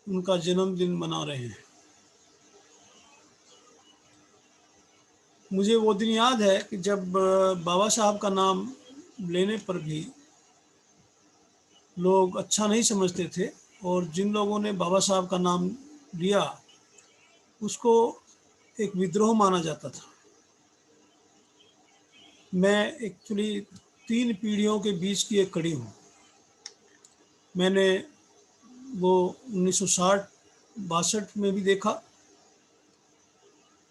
उनका जन्मदिन मना रहे हैं। मुझे वो दिन याद है कि जब बाबा साहब का नाम लेने पर भी लोग अच्छा नहीं समझते थे, और जिन लोगों ने बाबा साहब का नाम लिया उसको एक विद्रोह माना जाता था। मैं एक्चुअली 3 पीढ़ियों के बीच की एक कड़ी हूँ। मैंने वो 1960-62 में भी देखा,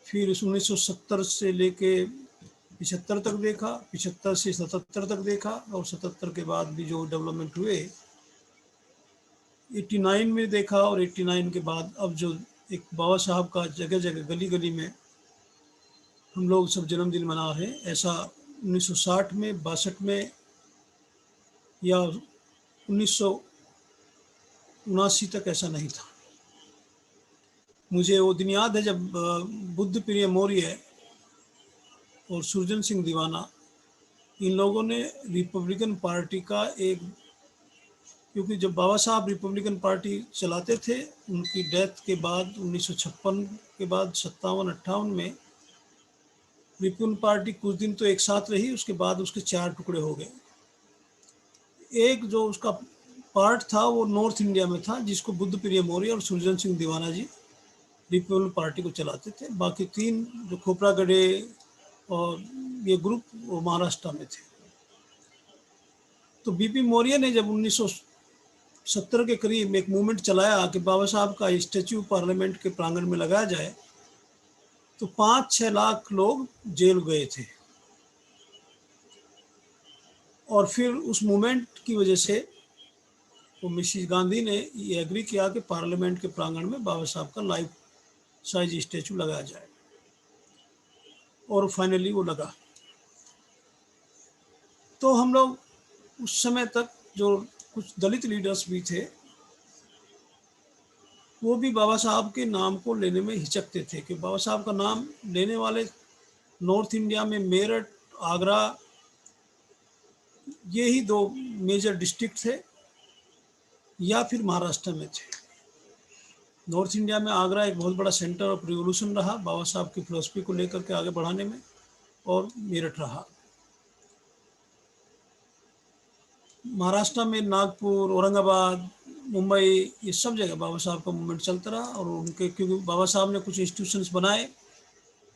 फिर 1970 से लेके 75 तक देखा, 75 से 77 तक देखा, और 77 के बाद भी जो डेवलपमेंट हुए 89 में देखा, और 89 के बाद अब जो एक बाबा साहब का जगह जगह गली गली में हम लोग सब जन्मदिन मना रहे हैं, ऐसा 1960 में, 62 में या 1979 तक ऐसा नहीं था। मुझे वो दिन याद है जब बुद्ध प्रिय मौर्य और सुरजन सिंह दीवाना, इन लोगों ने रिपब्लिकन पार्टी का एक, क्योंकि जब बाबा साहब रिपब्लिकन पार्टी चलाते थे, उनकी डेथ के बाद 1956 के बाद 57-58 में रिपब्लिकन पार्टी कुछ दिन तो एक साथ रही, उसके बाद उसके 4 टुकड़े हो गए। एक जो उसका पार्ट था वो नॉर्थ इंडिया में था, जिसको बुद्ध प्रिय मौर्य और सुरजन सिंह दीवाना जी रिपब्लिकन पार्टी को चलाते थे। बाकी 3 जो खोपरा गढ़े और ये ग्रुप वो महाराष्ट्र में थे। तो बीपी मौर्य ने जब 1970 के करीब एक मूवमेंट चलाया कि बाबा साहब का स्टैच्यू पार्लियामेंट के प्रांगण में लगाया जाए, तो 5-6 लाख लोग जेल गए थे। और फिर उस मूवमेंट की वजह से तो मिसिस गांधी ने ये एग्री किया कि पार्लियामेंट के प्रांगण में बाबा साहब का लाइफ साइज स्टैचू लगाया जाए, और फाइनली वो लगा। तो हम लोग उस समय तक जो कुछ दलित लीडर्स भी थे, वो भी बाबा साहब के नाम को लेने में हिचकते थे कि बाबा साहब का नाम लेने वाले नॉर्थ इंडिया में मेरठ, आगरा, ये ही 2 मेजर डिस्ट्रिक्ट थे, या फिर महाराष्ट्र में थे। नॉर्थ इंडिया में आगरा एक बहुत बड़ा सेंटर ऑफ रिवोल्यूशन रहा बाबा साहब की फिलोसफी को लेकर के आगे बढ़ाने में, और मेरठ रहा। महाराष्ट्र में नागपुर, औरंगाबाद, मुंबई, ये सब जगह बाबा साहब का मूवमेंट चलता रहा। और उनके, क्योंकि बाबा साहब ने कुछ इंस्टीट्यूशंस बनाए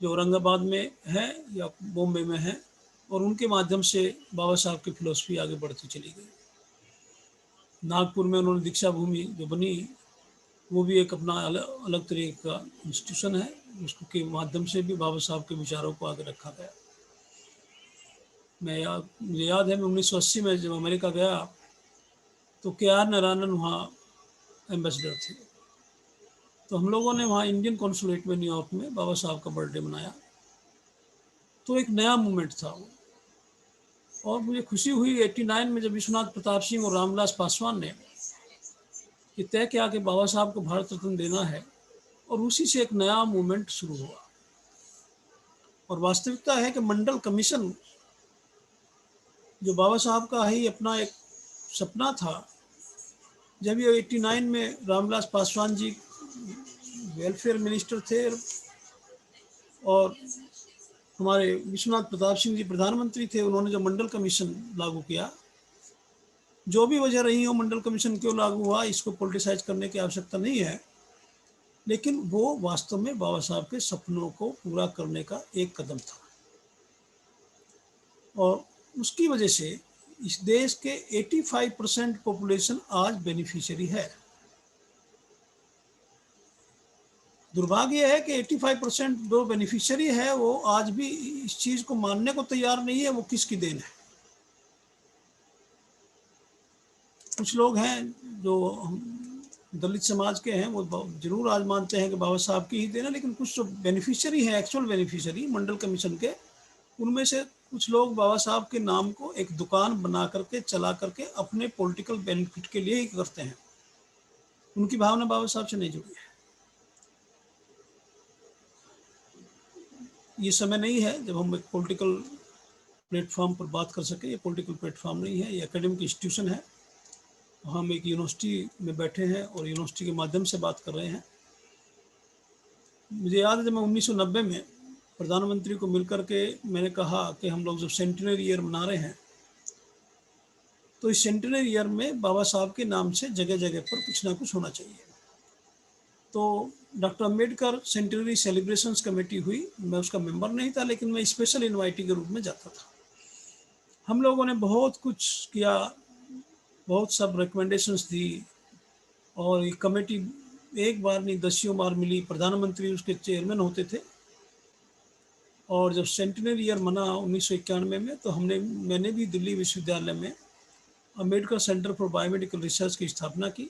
जो औरंगाबाद में है या बॉम्बे में है, और उनके माध्यम से बाबा साहब की फिलोसफी आगे बढ़ती चली गई। नागपुर में उन्होंने दीक्षा भूमि जो बनी, वो भी एक अपना अलग तरीके का इंस्टीट्यूशन है, उसको के माध्यम से भी बाबा साहब के विचारों को आगे रखा गया। मुझे याद है मैं 1980 में जब अमेरिका गया तो KR नारायणन वहाँ एम्बेसडर थे। तो हम लोगों ने वहाँ इंडियन कॉन्सुलेट में न्यूयॉर्क में बाबा साहब का बर्थडे मनाया। तो एक नया मूवमेंट था वो, और मुझे खुशी हुई 89 में जब विश्वनाथ प्रताप सिंह और रामविलास पासवान ने ये तय किया कि बाबा साहब को भारत रत्न देना है, और उसी से एक नया मूवमेंट शुरू हुआ। और वास्तविकता है कि मंडल कमीशन जो बाबा साहब का ही अपना एक सपना था, जब ये 89 में रामविलास पासवान जी वेलफेयर मिनिस्टर थे और हमारे विश्वनाथ प्रताप सिंह जी प्रधानमंत्री थे, उन्होंने जो मंडल कमीशन लागू किया, जो भी वजह रही हो मंडल कमीशन क्यों लागू हुआ, इसको पॉलिटिसाइज करने की आवश्यकता नहीं है, लेकिन वो वास्तव में बाबा साहब के सपनों को पूरा करने का एक कदम था। और उसकी वजह से इस देश के 85% पॉपुलेशन आज बेनिफिशियरी है। दुर्भाग्य है कि 85% जो बेनिफिशियरी है वो आज भी इस चीज़ को मानने को तैयार नहीं है। वो किसकी देन है? कुछ लोग हैं जो दलित समाज के हैं, वो जरूर आज मानते हैं कि बाबा साहब की ही देन है, लेकिन कुछ जो बेनिफिशियरी हैं, एक्चुअल बेनिफिशियरी मंडल कमीशन के, उनमें से कुछ लोग बाबा साहब के नाम को एक दुकान बना करके, चला करके अपने पॉलिटिकल बेनिफिट के लिए ही करते हैं। उनकी भावना बाबा साहब से नहीं जुड़ी है। ये समय नहीं है जब हम एक पॉलिटिकल प्लेटफॉर्म पर बात कर सके। ये पॉलिटिकल प्लेटफॉर्म नहीं है, ये एकेडमिक इंस्टीट्यूशन है। हम एक यूनिवर्सिटी में बैठे हैं और यूनिवर्सिटी के माध्यम से बात कर रहे हैं। मुझे याद है जब मैं 1990 में प्रधानमंत्री को मिलकर के मैंने कहा कि हम लोग जब सेंटिनरी ईयर मना रहे हैं तो इस सेंटिनरी ईयर में बाबा साहब के नाम से जगह जगह पर कुछ ना कुछ होना चाहिए। तो doctor Ambedkar centenary celebrations committee हुई, मैं उसका मेंबर नहीं था लेकिन मैं स्पेशल इनवाइटी के रूप में जाता था। हम लोगों ने बहुत कुछ किया, बहुत सब रिकमेंडेशंस दी और ये कमेटी एक बार नहीं दसियों बार मिली। प्रधानमंत्री उसके चेयरमैन होते थे और जब सेंटिनरी ईयर मना 1991 में तो मैंने भी दिल्ली विश्वविद्यालय में Ambedkar centre for biomedical research की स्थापना की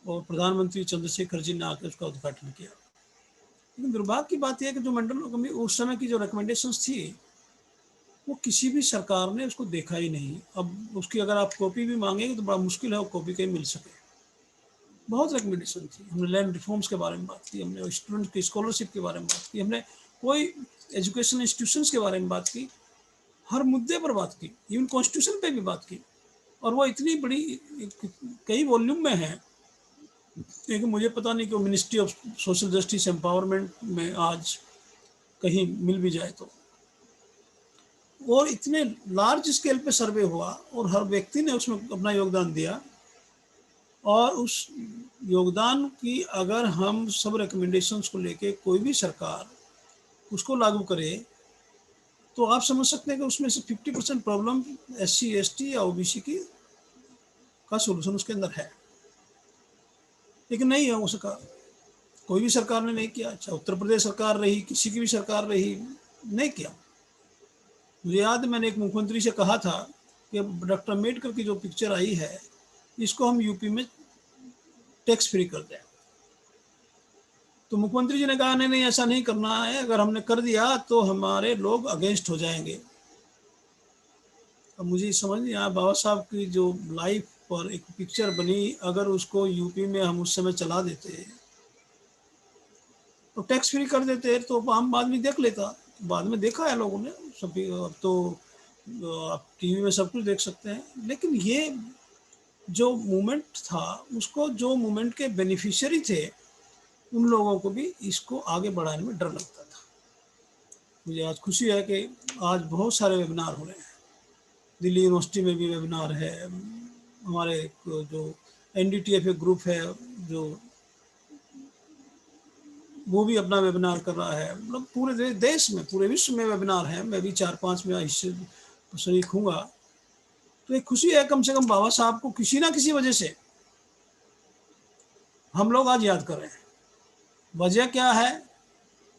और प्रधानमंत्री चंद्रशेखर जी ने आकर उसका उद्घाटन किया। लेकिन दुर्भाग्य की बात यह है कि जो मंडल उस समय की जो रिकमेंडेशंस थी वो किसी भी सरकार ने उसको देखा ही नहीं। अब उसकी अगर आप कॉपी भी मांगेंगे तो बड़ा मुश्किल है वो कॉपी कहीं मिल सके। बहुत रिकमेंडेशन थी, हमने लैंड रिफॉर्म्स के बारे में बात की, हमने स्टूडेंट की स्कॉलरशिप के बारे में बात की, हमने कोई एजुकेशन इंस्टीट्यूशंस के बारे में बात की, हर मुद्दे पर बात की, इवन कॉन्स्टिट्यूशन पे भी बात की। और वो इतनी बड़ी कई वॉल्यूम में है लेकिन मुझे पता नहीं कि ministry of social justice empowerment में आज कहीं मिल भी जाए तो। और इतने लार्ज स्केल पे सर्वे हुआ और हर व्यक्ति ने उसमें अपना योगदान दिया और उस योगदान की अगर हम सब रिकमेंडेशंस को लेके कोई भी सरकार उसको लागू करे तो आप समझ सकते हैं कि उसमें से 50% प्रॉब्लम SC ST या OBC की का सोल्यूशन उसके अंदर है। लेकिन नहीं है उसका, कोई भी सरकार ने नहीं किया, चाहे उत्तर प्रदेश सरकार रही, किसी की भी सरकार रही, नहीं किया। मुझे याद है मैंने एक मुख्यमंत्री से कहा था कि डॉक्टर अम्बेडकर की जो पिक्चर आई है इसको हम यूपी में टैक्स फ्री कर दें। तो मुख्यमंत्री जी ने कहा नहीं नहीं ऐसा नहीं करना है, अगर हमने कर दिया तो हमारे लोग अगेंस्ट हो जाएंगे। अब मुझे समझ नहीं आया, बाबा साहब की जो लाइफ पर एक पिक्चर बनी, अगर उसको यूपी में हम उस समय चला देते तो टैक्स फ्री कर देते तो आम आदमी देख लेता। बाद में देखा है लोगों ने सभी, अब तो आप टीवी में सब कुछ देख सकते हैं। लेकिन ये जो मूवमेंट था उसको, जो मूवमेंट के बेनिफिशियरी थे उन लोगों को भी इसको आगे बढ़ाने में डर लगता था। मुझे आज खुशी है कि आज बहुत सारे वेबिनार हो रहे हैं, दिल्ली यूनिवर्सिटी में भी वेबिनार है, हमारे जो NDTF ग्रुप है जो वो भी अपना वेबिनार कर रहा है। मतलब पूरे देश में, पूरे विश्व में वेबिनार है, मैं भी 4-5 में हिस्से शरीक हूँगा। तो एक खुशी है कम से कम बाबा साहब को किसी ना किसी वजह से हम लोग आज याद कर रहे हैं। वजह क्या है?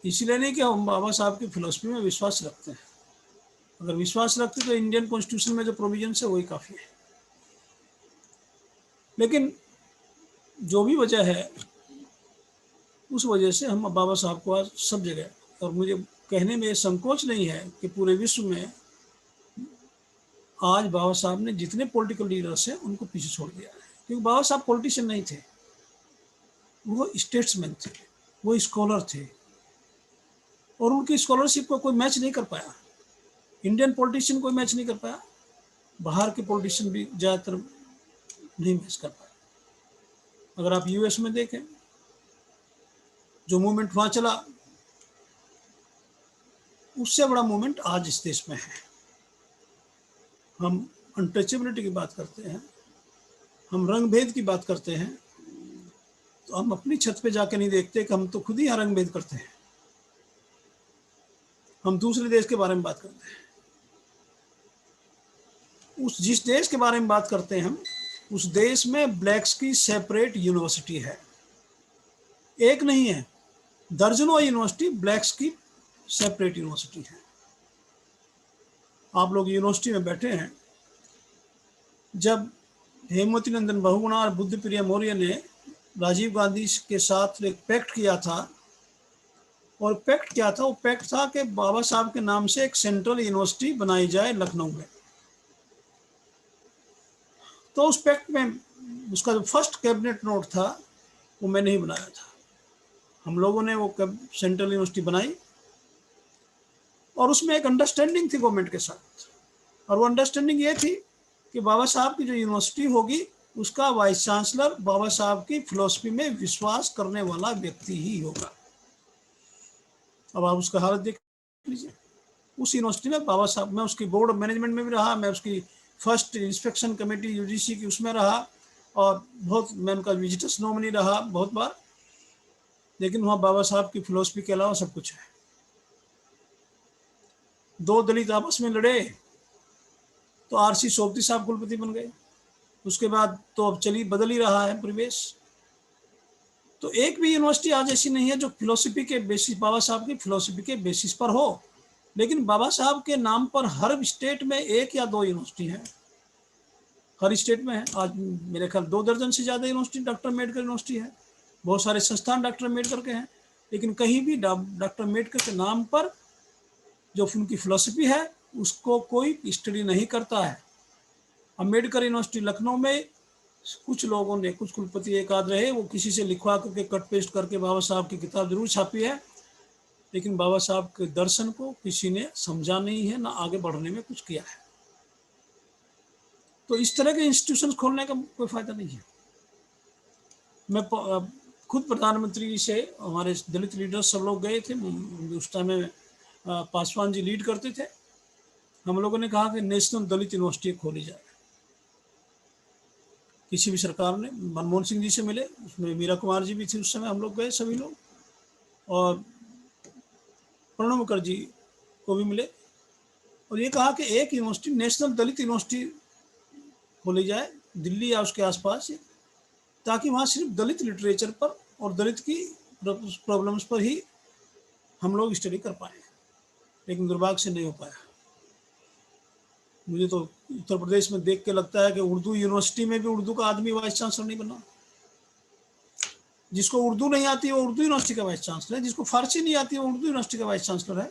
इसलिए नहीं कि हम बाबा साहब की फिलॉसफी में विश्वास रखते हैं, अगर विश्वास रखते तो इंडियन कॉन्स्टिट्यूशन में जो प्रोविजन है वही काफ़ी है। लेकिन जो भी वजह है उस वजह से हम बाबा साहब को आज सब जगह, और मुझे कहने में संकोच नहीं है कि पूरे विश्व में आज बाबा साहब ने जितने पॉलिटिकल लीडर्स हैं उनको पीछे छोड़ दिया है। क्योंकि बाबा साहब पॉलिटिशियन नहीं थे, वो स्टेट्समैन थे, वो स्कॉलर थे और उनकी स्कॉलरशिप को कोई मैच नहीं कर पाया। इंडियन पॉलिटिशियन कोई मैच नहीं कर पाया, बाहर के पॉलिटिशियन भी ज़्यादातर नहीं मैच कर पाए। अगर आप US में देखें जो मूवमेंट वहाँ चला, उससे बड़ा मूवमेंट आज इस देश में है। हम अनटचेबिलिटी की बात करते हैं, हम रंग भेद की बात करते हैं, तो हम अपनी छत पे जाके नहीं देखते कि हम तो खुद ही यहाँ रंग भेद करते हैं। हम दूसरे देश के बारे में बात करते हैं, उस जिस देश के बारे में बात करते हैं हम, उस देश में ब्लैक्स की सेपरेट यूनिवर्सिटी है, एक नहीं है, दर्जनों यूनिवर्सिटी ब्लैक्स की सेपरेट यूनिवर्सिटी है। आप लोग यूनिवर्सिटी में बैठे हैं, जब हेमवती नंदन बहुगुणा और बुद्ध प्रिया मौर्य ने राजीव गांधी के साथ एक पैक्ट किया था, और पैक्ट क्या था? वो पैक्ट था कि बाबा साहब के नाम से एक सेंट्रल यूनिवर्सिटी बनाई जाए लखनऊ में। तो उस पैक्ट में उसका जो फर्स्ट कैबिनेट नोट था वो मैंने ही बनाया था। हम लोगों ने वो सेंट्रल यूनिवर्सिटी बनाई और उसमें एक अंडरस्टैंडिंग थी गवर्नमेंट के साथ, और वो अंडरस्टैंडिंग ये थी कि बाबा साहब की जो यूनिवर्सिटी होगी उसका वाइस चांसलर बाबा साहब की फिलॉसफी में विश्वास करने वाला व्यक्ति ही होगा। अब आप उसका हालत देख लीजिए। उस यूनिवर्सिटी में बाबा साहब, मैं उसकी बोर्ड ऑफ मैनेजमेंट में भी रहा, मैं उसकी फर्स्ट इंस्पेक्शन कमेटी यूजीसी की उसमें रहा, और बहुत मैं उनका विजिटर्स नॉमिनी रहा बहुत बार। लेकिन वहाँ बाबा साहब की फिलॉसफी के अलावा सब कुछ है। दो दलित आपस में लड़े तो आरसी सोबती साहब कुलपति बन गए। उसके बाद तो अब चली बदल ही रहा है परिवेश। तो एक भी यूनिवर्सिटी आज ऐसी नहीं है जो फिलोसफी के बेसिस, बाबा साहब की फिलोसफी के बेसिस पर हो। लेकिन बाबा साहब के नाम पर हर स्टेट में एक या दो यूनिवर्सिटी है, हर स्टेट में है। आज मेरे ख्याल 2 दर्जन से ज़्यादा यूनिवर्सिटी डॉक्टर अम्बेडकर यूनिवर्सिटी है। बहुत सारे संस्थान डॉक्टर अम्बेडकर के हैं, लेकिन कहीं भी डॉक्टर अम्बेडकर के नाम पर जो उनकी फिलोसफी है उसको कोई स्टडी नहीं करता है। अम्बेडकर यूनिवर्सिटी लखनऊ में कुछ लोगों ने, कुछ कुलपति एक आध रहे, वो किसी से लिखवा करके कट पेस्ट करके बाबा साहब की किताब जरूर छापी है, लेकिन बाबा साहब के दर्शन को किसी ने समझा नहीं है, ना आगे बढ़ने में कुछ किया है। तो इस तरह के इंस्टीट्यूशन खोलने का कोई फायदा नहीं है। मैं खुद प्रधानमंत्री से, हमारे दलित लीडर सब लोग गए थे, उस टाइम में पासवान जी लीड करते थे। हम लोगों ने कहा कि नेशनल दलित यूनिवर्सिटी खोली जाए। किसी भी सरकार ने, मनमोहन सिंह जी से मिले, उसमें मीरा कुमार जी भी थी उस समय, हम लोग गए सभी लोग, और प्रणब मुखर्जी को भी मिले, और ये कहा कि एक यूनिवर्सिटी, नेशनल दलित यूनिवर्सिटी खोली जाए दिल्ली या उसके आसपास, ताकि वहाँ सिर्फ दलित लिटरेचर पर और दलित की प्रॉब्लम्स पर ही हम लोग स्टडी कर पाए। लेकिन दुर्भाग्य से नहीं हो पाया। मुझे तो उत्तर प्रदेश में देख के लगता है कि उर्दू यूनिवर्सिटी में भी उर्दू का आदमी वाइस चांसलर नहीं बना। जिसको उर्दू नहीं आती वो उर्दू यूनिवर्सिटी का वाइस चांसलर है, जिसको फारसी नहीं आती वो उर्दू यूनिवर्सिटी का वाइस चांसलर है।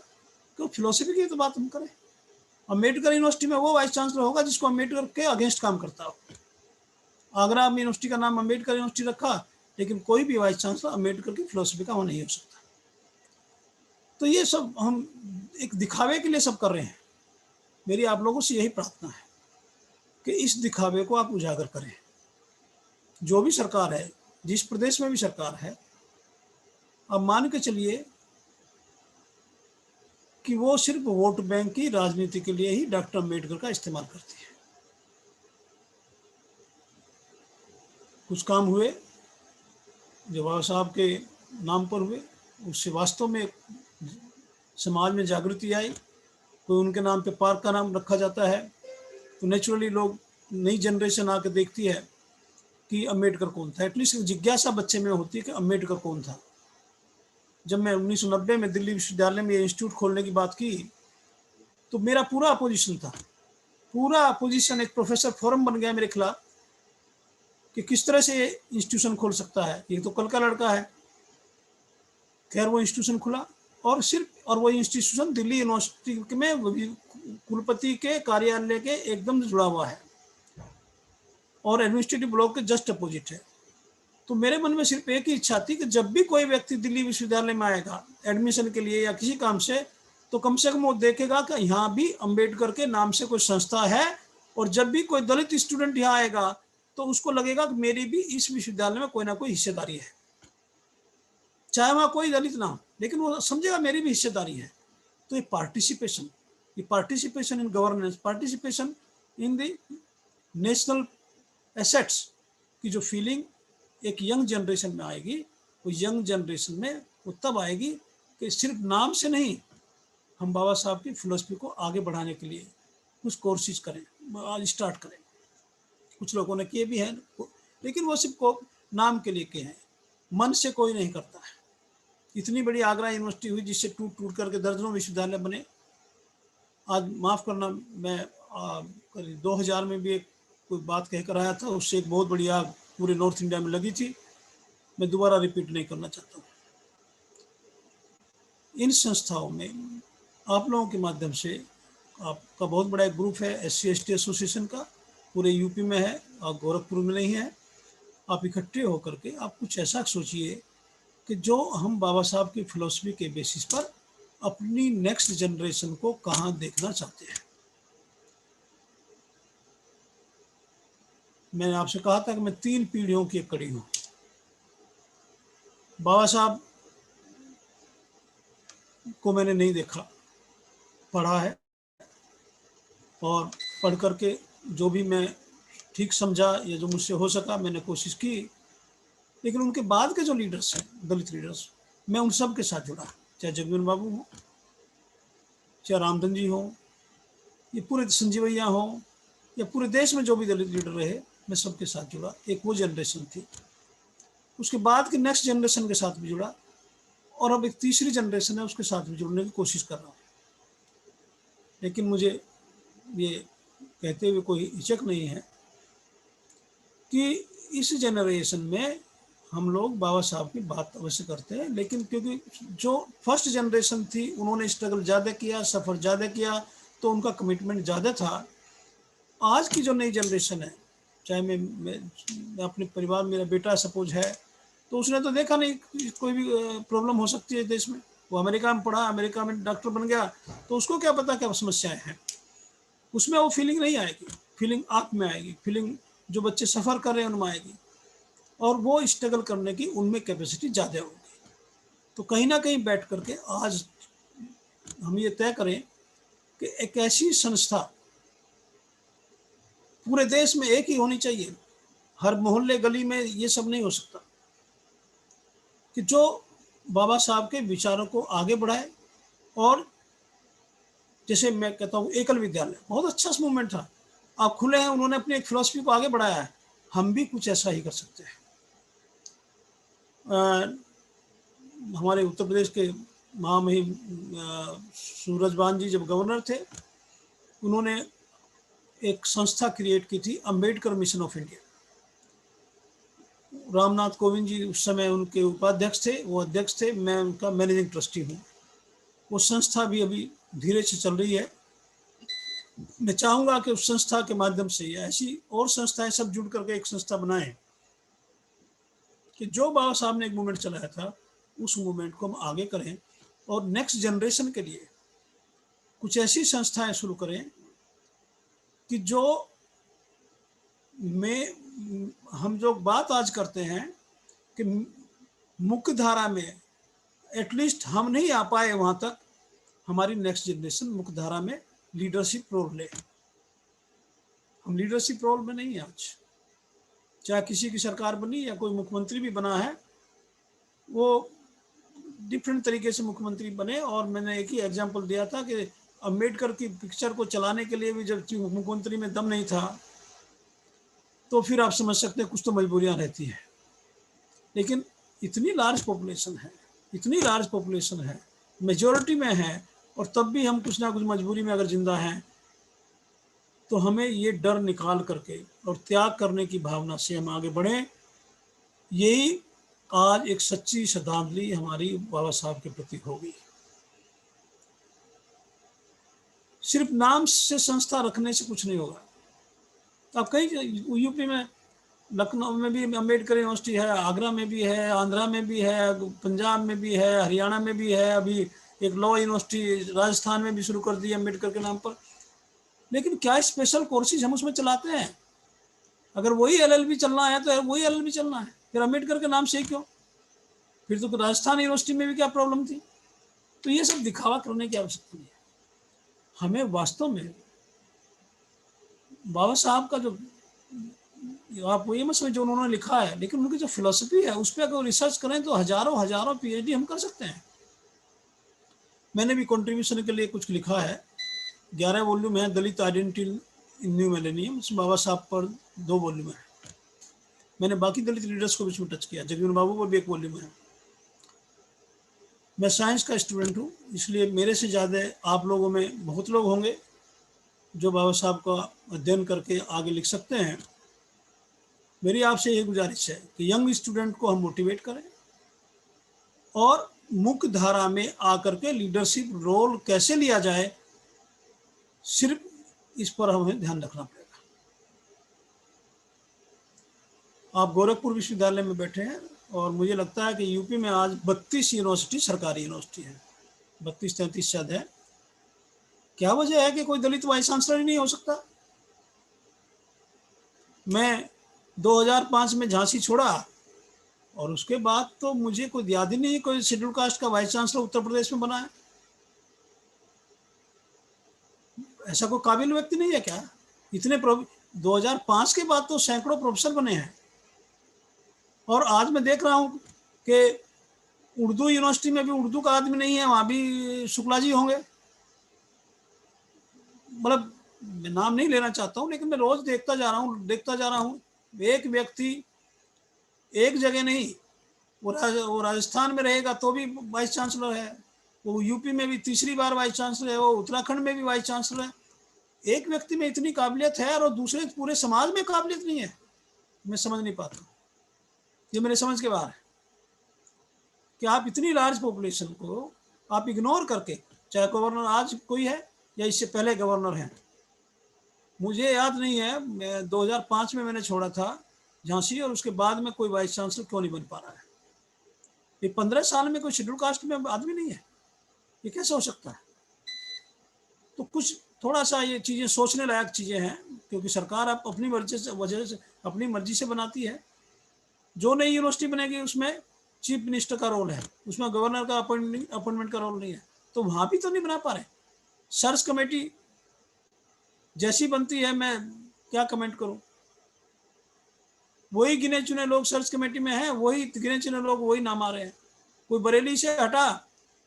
क्यों? फिलोसफी की तो बात हम करें। अम्बेडकर यूनिवर्सिटी में वो वाइस चांसलर होगा जिसको अम्बेडकर के अगेंस्ट काम करता हो। आगरा यूनिवर्सिटी का नाम अम्बेडकर यूनिवर्सिटी रखा, लेकिन कोई भी वाइस चांसलर अम्बेडकर की फिलोसफी का वो नहीं हो सकता। तो ये सब हम एक दिखावे के लिए सब कर रहे हैं। मेरी आप लोगों से यही प्रार्थना है कि इस दिखावे को आप उजागर करें। जो भी सरकार है, जिस प्रदेश में भी सरकार है, अब मान के चलिए कि वो सिर्फ वोट बैंक की राजनीति के लिए ही डॉक्टर अम्बेडकर का इस्तेमाल करती है। कुछ काम हुए जो बाबा साहब के नाम पर हुए, उससे वास्तव में समाज में जागृति आई। कोई उनके नाम पे पार्क का नाम रखा जाता है तो नेचुरली लोग, नई जनरेशन आके देखती है कि अम्बेडकर कौन था। एटलीस्ट जिज्ञासा बच्चे में होती है कि अम्बेडकर कौन था। जब मैं 1990 में दिल्ली विश्वविद्यालय में इंस्टीट्यूट खोलने की बात की तो मेरा पूरा अपोजिशन था, पूरा अपोजिशन। एक प्रोफेसर फोरम बन गया मेरे खिलाफ कि किस तरह से इंस्टीट्यूशन खोल सकता है, ये तो कल का लड़का है। खैर वो इंस्टीट्यूशन खुला, और सिर्फ, और वो इंस्टीट्यूशन दिल्ली यूनिवर्सिटी में कुलपति के कार्यालय के एकदम जुड़ा हुआ है और एडमिनिस्ट्रेटिव ब्लॉक के जस्ट अपोजिट है। तो मेरे मन में सिर्फ एक ही इच्छा थी कि जब भी कोई व्यक्ति दिल्ली विश्वविद्यालय में आएगा एडमिशन के लिए या किसी काम से, तो कम से कम वो देखेगा कि यहाँ भी अम्बेडकर के नाम से कोई संस्था है, और जब भी कोई दलित स्टूडेंट यहाँ आएगा तो उसको लगेगा कि मेरी भी इस विश्वविद्यालय में कोई ना कोई हिस्सेदारी है, चाहे वहाँ कोई दलित ना हो, लेकिन वो समझेगा मेरी भी हिस्सेदारी है। तो ये participation in governance, participation in the national assets की जो फीलिंग एक यंग जनरेशन में आएगी, वो यंग जनरेशन में वो तब आएगी कि सिर्फ नाम से नहीं, हम बाबा साहब की फिलोसफी को आगे बढ़ाने के लिए कुछ कोर्सेज करें, आज स्टार्ट करें। कुछ लोगों ने किए भी हैं, लेकिन वो सिर्फ नाम के लिए किए हैं, मन से कोई नहीं करता है। इतनी बड़ी आगरा यूनिवर्सिटी हुई जिससे टूट टूट करके दर्जनों विश्वविद्यालय बने। आज माफ़ करना, मैं 2000 में भी एक कोई बात कहकर आया था, उससे एक बहुत बड़ी आग पूरे नॉर्थ इंडिया में लगी थी। मैं दोबारा रिपीट नहीं करना चाहता हूँ। इन संस्थाओं में आप लोगों के माध्यम से, आपका बहुत बड़ा एक ग्रुप है SC/ST एसोसिएशन का, पूरे यूपी में है और गोरखपुर में नहीं है। आप इकट्ठे होकर के आप कुछ ऐसा सोचिए कि जो हम बाबा साहब की फिलोसफी के बेसिस पर अपनी नेक्स्ट जनरेशन को कहाँ देखना चाहते हैं। मैंने आपसे कहा था कि मैं 3 पीढ़ियों की एक कड़ी हूँ। बाबा साहब को मैंने नहीं देखा, पढ़ा है, और पढ़ करके जो भी मैं ठीक समझा या जो मुझसे हो सका मैंने कोशिश की। लेकिन उनके बाद के जो लीडर्स हैं, दलित लीडर्स, मैं उन सब के साथ जुड़ा, चाहे जगमीवन बाबू हो, चाहे रामधन जी हो, ये पूरे संजीवैया हो, या पूरे देश में जो भी दलित लीडर रहे, मैं सबके साथ जुड़ा। एक वो जनरेशन थी। उसके बाद की नेक्स्ट जनरेशन के साथ भी जुड़ा, और अब एक तीसरी जनरेशन है, उसके साथ भी जुड़ने की कोशिश कर रहा हूँ। लेकिन मुझे ये कहते हुए कोई हिचक नहीं है कि इस जनरेशन में हम लोग बाबा साहब की बात अवश्य करते हैं, लेकिन क्योंकि जो फर्स्ट जनरेशन थी उन्होंने स्ट्रगल ज़्यादा किया, सफ़र ज़्यादा किया, तो उनका कमिटमेंट ज़्यादा था। आज की जो नई जनरेशन है, चाहे मैं अपने परिवार, मेरा बेटा सपोज है, तो उसने तो देखा नहीं कोई भी प्रॉब्लम हो सकती है देश में। वो अमेरिका में पढ़ा, अमेरिका में डॉक्टर बन गया, तो उसको क्या पता क्या समस्याएं हैं। उसमें वो फीलिंग नहीं आएगी, फीलिंग आप में आएगी, फीलिंग जो बच्चे सफ़र कर रहे हैं उनमें आएगी, और वो स्ट्रगल करने की उनमें कैपेसिटी ज़्यादा होगी। तो कहीं ना कहीं बैठ करके आज हम ये तय करें कि एक ऐसी संस्था पूरे देश में एक ही होनी चाहिए, हर मोहल्ले गली में ये सब नहीं हो सकता, कि जो बाबा साहब के विचारों को आगे बढ़ाए। और जैसे मैं कहता हूँ एकल विद्यालय बहुत अच्छा मूवमेंट था, आप खुले हैं, उन्होंने अपनी एक फिलॉसफी को आगे बढ़ाया है, हम भी कुछ ऐसा ही कर सकते हैं। हमारे उत्तर प्रदेश के महामहिम सूरजभान जी जब गवर्नर थे, उन्होंने एक संस्था क्रिएट की थी, Ambedkar mission of India. Ramnath Kovind ji उस समय उनके उपाध्यक्ष थे, वो अध्यक्ष थे, मैं उनका मैनेजिंग ट्रस्टी हूँ। वो संस्था भी अभी धीरे से चल रही है। मैं चाहूँगा कि उस संस्था के माध्यम से या ऐसी और संस्थाएं सब जुड़ करके एक संस्था बनाएं, कि जो बाबा साहब ने एक मूवमेंट चलाया था उस मूवमेंट को हम आगे करें, और नेक्स्ट जनरेशन के लिए कुछ ऐसी संस्थाएं शुरू करें कि जो में हम जो बात आज करते हैं कि मुख्य धारा में एटलीस्ट हम नहीं आ पाए वहाँ तक, हमारी नेक्स्ट जनरेशन मुख्य धारा में लीडरशिप रोल ले। हम लीडरशिप रोल में नहीं है आज, चाहे किसी की सरकार बनी या कोई मुख्यमंत्री भी बना है, वो डिफरेंट तरीके से मुख्यमंत्री बने। और मैंने एक ही एग्जांपल दिया था कि अम्बेडकर की पिक्चर को चलाने के लिए भी जब मुख्यमंत्री में दम नहीं था, तो फिर आप समझ सकते हैं कुछ तो मजबूरियां रहती हैं। लेकिन इतनी लार्ज पॉपुलेशन है, इतनी लार्ज पॉपुलेशन है, मेजॉरिटी में है, और तब भी हम कुछ ना कुछ मजबूरी में अगर जिंदा हैं, तो हमें ये डर निकाल करके और त्याग करने की भावना से हम आगे बढ़ें। यही आज एक सच्ची श्रद्धांजलि हमारी बाबा साहब के प्रति होगी। सिर्फ नाम से संस्था रखने से कुछ नहीं होगा। अब कई यूपी में, लखनऊ में भी अम्बेडकर यूनिवर्सिटी है, आगरा में भी है, आंध्रा में भी है, पंजाब में भी है, हरियाणा में भी है, अभी एक लॉ यूनिवर्सिटी राजस्थान में भी शुरू कर दी है अम्बेडकर के नाम पर। लेकिन क्या स्पेशल कोर्सेज हम उसमें चलाते हैं? अगर वही एलएलबी चलना है तो वही एलएलबी चलना है, फिर अम्बेडकर के नाम से ही क्यों? फिर तो राजस्थान यूनिवर्सिटी में भी क्या प्रॉब्लम थी? तो ये सब दिखावा करने की आवश्यकता नहीं है। हमें वास्तव में बाबा साहब का जो, आप ये मत समझो उन्होंने लिखा है, लेकिन उनकी जो फिलोसफी है उस पर अगर रिसर्च करें तो हजारों हजारों पीएचडी हम कर सकते हैं। मैंने भी कंट्रीब्यूशन के लिए कुछ लिखा है, 11 वॉल्यूम है, दलित आइडेंटिटी इन न्यू मिलेनियम, उसमें बाबा साहब पर 2 वॉल्यूम है। मैंने बाकी दलित लीडर्स को भी इसमें टच किया, जगमीवन बाबू पर भी 1 वॉल्यूम है। मैं साइंस का स्टूडेंट हूँ, इसलिए मेरे से ज़्यादा आप लोगों में बहुत लोग होंगे जो बाबा साहब का अध्ययन करके आगे लिख सकते हैं। मेरी आपसे ये गुजारिश है कि यंग स्टूडेंट को हम मोटिवेट करें, और मुख्य धारा में आकर के लीडरशिप रोल कैसे लिया जाए, सिर्फ इस पर हमें ध्यान रखना पड़ेगा। आप गोरखपुर विश्वविद्यालय में बैठे हैं, और मुझे लगता है कि यूपी में आज 32 यूनिवर्सिटी सरकारी यूनिवर्सिटी है, 32-33 शायद है। क्या वजह है कि कोई दलित वाइस चांसलर ही नहीं हो सकता? मैं 2005 में झांसी छोड़ा और उसके बाद तो मुझे कोई याद ही नहीं कोई शेड्यूल कास्ट का वाइस चांसलर उत्तर प्रदेश में बना है। ऐसा कोई काबिल व्यक्ति नहीं है क्या? इतने 2005 के बाद तो सैकड़ों प्रोफेसर बने हैं। और आज मैं देख रहा हूं कि उर्दू यूनिवर्सिटी में भी उर्दू का आदमी नहीं है, वहां भी शुक्ला जी होंगे। मतलब मैं नाम नहीं लेना चाहता हूं, लेकिन मैं रोज देखता जा रहा हूं एक व्यक्ति एक जगह नहीं, वो राजस्थान में रहेगा तो भी वाइस चांसलर है, वो यूपी में भी तीसरी बार वाइस चांसलर है, वो उत्तराखंड में भी वाइस चांसलर है। एक व्यक्ति में इतनी काबिलियत है और दूसरे पूरे समाज में काबिलियत नहीं है। मैं समझ नहीं पाता, ये मेरे समझ के बाहर है कि आप इतनी लार्ज पॉपुलेशन को आप इग्नोर करके, चाहे गवर्नर आज कोई है या इससे पहले गवर्नर है, मुझे याद नहीं है, मैं 2005 में मैंने छोड़ा था झांसी और उसके बाद में कोई वाइस चांसलर क्यों नहीं बन पा रहा है? ये 15 साल में कोई शेड्यूल कास्ट में आदमी नहीं है, ये कैसे हो सकता है? तो कुछ थोड़ा सा ये चीज़ें सोचने लायक चीज़ें हैं, क्योंकि सरकार आप अपनी अपनी मर्जी से बनाती है। जो नई यूनिवर्सिटी बनेगी उसमें चीफ मिनिस्टर का रोल है, उसमें गवर्नर का अपॉइंटमेंट का रोल नहीं है, तो वहाँ भी तो नहीं बना पा रहे। सर्च कमेटी जैसी बनती है, मैं क्या कमेंट करूँ? वही गिने चुने लोग सर्च कमेटी में हैं, वही गिने चुने लोग वही नाम आ रहे हैं। कोई बरेली से हटा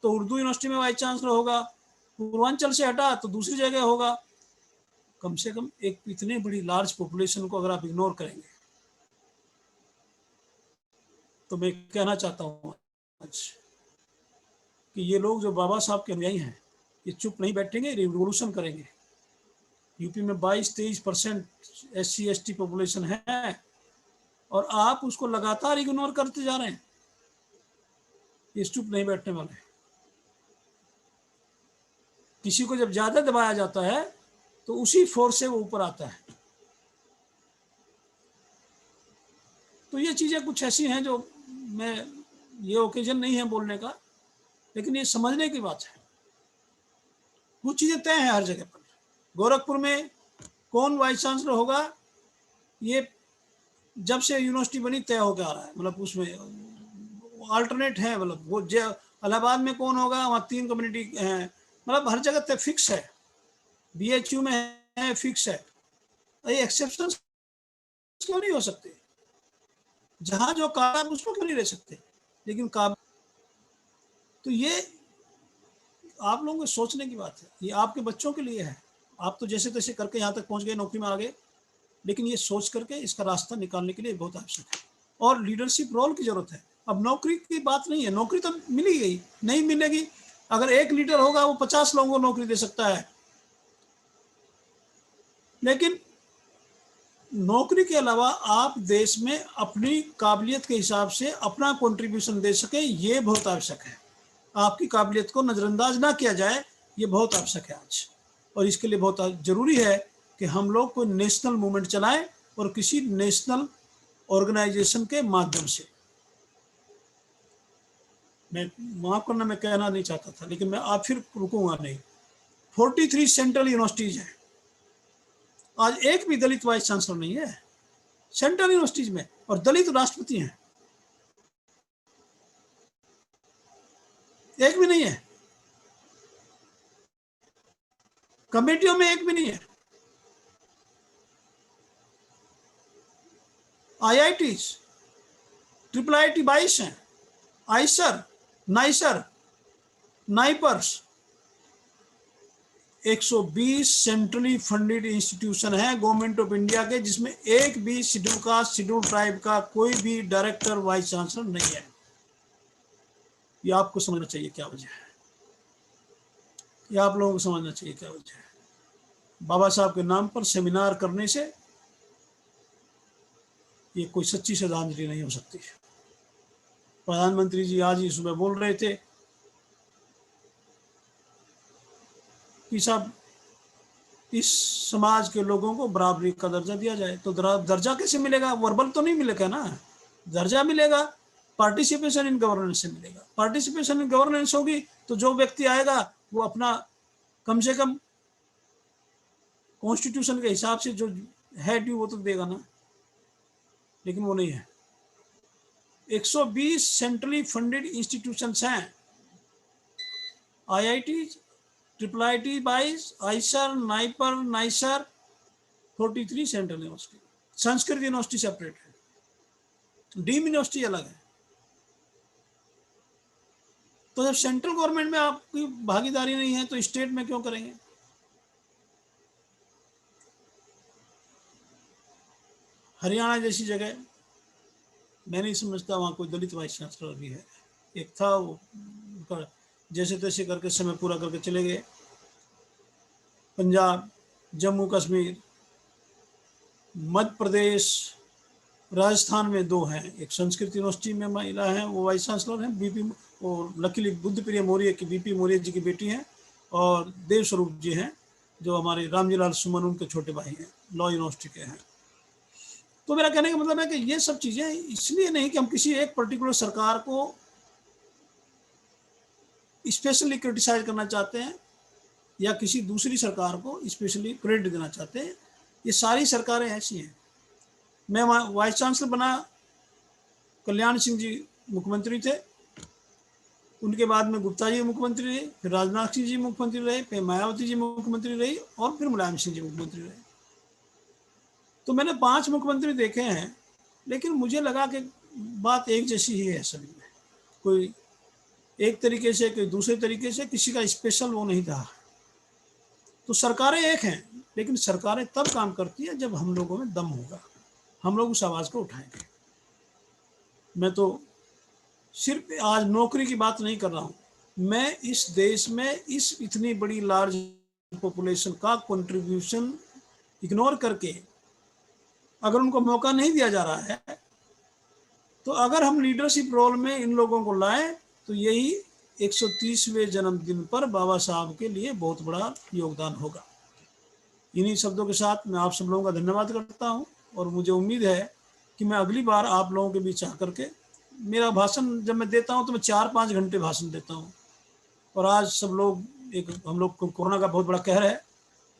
तो उर्दू यूनिवर्सिटी में वाइस चांसलर होगा, पूर्वांचल से हटा तो दूसरी जगह होगा। कम से कम एक इतने बड़ी लार्ज पॉपुलेशन को अगर आप इग्नोर करेंगे, तो मैं कहना चाहता हूँ कि ये लोग जो बाबा साहब के अनुयायी हैं, ये चुप नहीं बैठेंगे, रिवोल्यूशन करेंगे। यूपी में 22-23% SC/ST पॉपुलेशन है और आप उसको लगातार इग्नोर करते जा रहे हैं। ये चुप नहीं बैठने वाले। किसी को जब ज्यादा दबाया जाता है तो उसी फोर्स से वो ऊपर आता है। तो ये चीजें कुछ ऐसी हैं जो मैं, ये ओकेजन नहीं है बोलने का, लेकिन ये समझने की बात है। कुछ चीजें तय हैं हर जगह पर। गोरखपुर में कौन वाइस चांसलर होगा, ये जब से यूनिवर्सिटी बनी तय होकर आ रहा है। मतलब उसमें अल्टरनेट है, मतलब वो इलाहाबाद में कौन होगा, वहाँ 3 कम्युनिटी है, मतलब हर जगह तय फिक्स है। BHU में है, फिक्स है। ये एक्सेप्शन क्यों नहीं हो सकते? जहां जो काम उसको क्यों नहीं ले सकते? लेकिन काम, तो ये आप लोगों को सोचने की बात है, ये आपके बच्चों के लिए है। आप तो जैसे तैसे करके यहाँ तक पहुंच गए, नौकरी में आ गए, लेकिन ये सोच करके इसका रास्ता निकालने के लिए बहुत आवश्यक है और लीडरशिप रोल की जरूरत है। अब नौकरी की बात नहीं है, नौकरी तो मिल ही गई, नहीं मिलेगी। अगर एक लीडर होगा वो 50 लोगों को नौकरी दे सकता है, लेकिन नौकरी के अलावा आप देश में अपनी काबिलियत के हिसाब से अपना कंट्रीब्यूशन दे सके, ये बहुत आवश्यक है। आपकी काबिलियत को नज़रअंदाज ना किया जाए, ये बहुत आवश्यक है आज। और इसके लिए बहुत जरूरी है कि हम लोग कोई नेशनल मूवमेंट चलाएं और किसी नेशनल ऑर्गेनाइजेशन के माध्यम से। मैं माफ करना, मैं कहना नहीं चाहता था, लेकिन मैं आप फिर रुकूंगा नहीं। 43 सेंट्रल यूनिवर्सिटीज हैं, आज एक भी दलित वाइस चांसलर नहीं है सेंट्रल यूनिवर्सिटीज में, और दलित राष्ट्रपति हैं, एक भी नहीं है। कमेटियों में एक भी नहीं है। IITs, IIIT 22 हैं, Eicher, nicer, NIPERs, 120 centrally funded institution है गवर्नमेंट ऑफ इंडिया के, जिसमें एक भी शेड्यूल कास्ट, शेड्यूल ट्राइब का कोई भी डायरेक्टर वाइस चांसलर नहीं है। ये आपको समझना चाहिए क्या वजह है, ये आप लोगों को समझना चाहिए क्या वजह है। बाबा साहब के नाम पर सेमिनार करने से ये कोई सच्ची श्रद्धांजलि नहीं हो सकती। प्रधानमंत्री जी आज ही सुबह बोल रहे थे कि साहब इस समाज के लोगों को बराबरी का दर्जा दिया जाए। तो दर्जा कैसे मिलेगा? वर्बल तो नहीं मिलेगा ना, दर्जा मिलेगा पार्टिसिपेशन इन गवर्नेंस से मिलेगा। पार्टिसिपेशन इन गवर्नेंस होगी तो जो व्यक्ति आएगा वो अपना कम से कम कॉन्स्टिट्यूशन के हिसाब से जो है ड्यू वो तो देगा ना। लेकिन वो नहीं है। 120 सेंट्रली फंडेड इंस्टीट्यूशंस हैं, IIT, triple IIT 22, Eicher, NIPER, nicer, 43 central university. Sanskrit university separate है, डीम यूनिवर्सिटी अलग है। तो जब सेंट्रल गवर्नमेंट में आपकी भागीदारी नहीं है तो स्टेट में क्यों करेंगे? हरियाणा जैसी जगह, मैं नहीं समझता वहाँ कोई दलित वाइस चांसलर भी है। एक था, वो जैसे तैसे करके समय पूरा करके चले गए। पंजाब, जम्मू कश्मीर, मध्य प्रदेश, राजस्थान में 2 हैं। एक संस्कृत यूनिवर्सिटी में महिला हैं, वो वाइस चांसलर हैं, बीपी, और लकीली बुद्धप्रिया मौर्य की, बीपी मौर्य जी की बेटी हैं, और देव स्वरूप जी हैं जो हमारे रामजी लाल सुमन उनके छोटे भाई हैं, लॉ यूनिवर्सिटी के हैं। तो मेरा कहने का मतलब है कि ये सब चीज़ें इसलिए नहीं कि हम किसी एक पर्टिकुलर सरकार को स्पेशली क्रिटिसाइज करना चाहते हैं या किसी दूसरी सरकार को स्पेशली क्रेडिट देना चाहते हैं। ये सारी सरकारें ऐसी हैं। मैं वाइस चांसलर बना, कल्याण सिंह जी मुख्यमंत्री थे, उनके बाद में गुप्ता जी मुख्यमंत्री रहे, फिर राजनाथ सिंह जी मुख्यमंत्री रहे, फिर मायावती जी मुख्यमंत्री रही, और फिर मुलायम सिंह जी मुख्यमंत्री रहे। तो मैंने 5 मुख्यमंत्री देखे हैं, लेकिन मुझे लगा कि बात एक जैसी ही है सभी में। कोई एक तरीके से, कोई दूसरे तरीके से, किसी का स्पेशल वो नहीं था। तो सरकारें एक हैं, लेकिन सरकारें तब काम करती है जब हम लोगों में दम होगा, हम लोग उस आवाज़ को उठाएंगे। मैं तो सिर्फ आज नौकरी की बात नहीं कर रहा हूँ, मैं इस देश में इस इतनी बड़ी लार्ज पॉपुलेशन का कंट्रीब्यूशन इग्नोर करके, अगर उनको मौका नहीं दिया जा रहा है, तो अगर हम लीडरशिप रोल में इन लोगों को लाएं तो यही 130वें जन्मदिन पर बाबा साहब के लिए बहुत बड़ा योगदान होगा। इन्हीं शब्दों के साथ मैं आप सब लोगों का धन्यवाद करता हूं, और मुझे उम्मीद है कि मैं अगली बार आप लोगों के बीच आकर के, मेरा भाषण जब मैं देता हूं तो मैं 4-5 घंटे भाषण देता हूं, और आज सब लोग, हम लोग को कोरोना का बहुत बड़ा कहर है,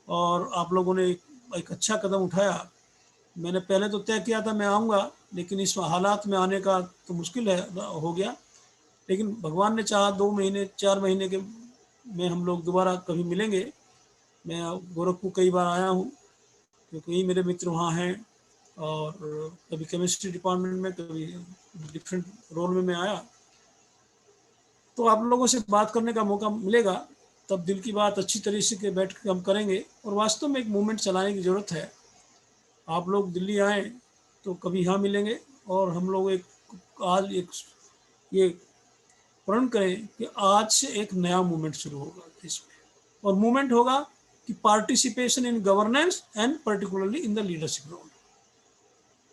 और आप लोगों ने एक अच्छा कदम उठाया। मैंने पहले तो तय किया था मैं आऊँगा, लेकिन इस हालात में आने का तो मुश्किल है, हो गया, लेकिन भगवान ने चाहा 2 महीने 4 महीने के में हम लोग दोबारा कभी मिलेंगे। मैं गोरखपुर कई बार आया हूँ, क्योंकि यही मेरे मित्र वहाँ हैं, और कभी केमिस्ट्री डिपार्टमेंट में, कभी डिफरेंट रोल में मैं आया। तो आप लोगों से बात करने का मौका मिलेगा, तब दिल की बात अच्छी तरीके से बैठ के हम करेंगे, और वास्तव में एक मूवमेंट चलाने की ज़रूरत है। आप लोग दिल्ली आएँ तो कभी यहाँ मिलेंगे, और हम लोग आज ये प्रण करें कि आज से एक नया मूवमेंट शुरू होगा देश में, और मूवमेंट होगा कि participation in governance and particularly in the leadership role.